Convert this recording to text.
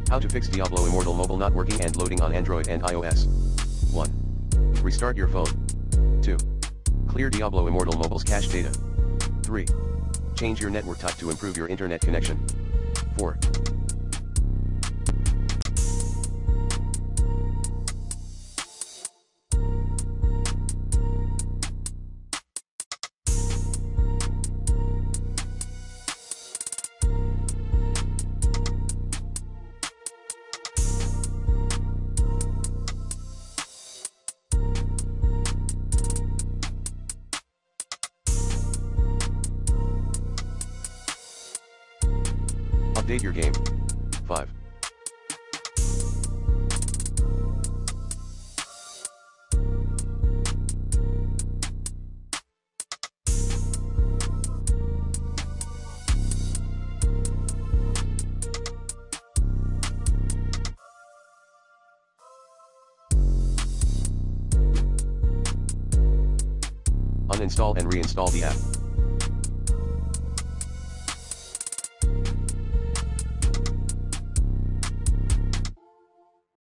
How to fix Diablo Immortal Mobile not working and loading on Android and iOS. 1. Restart your phone. 2. Clear Diablo Immortal Mobile's cache data. 3. Change your network type to improve your internet connection. 4. Update your game. 5. Uninstall and reinstall the app.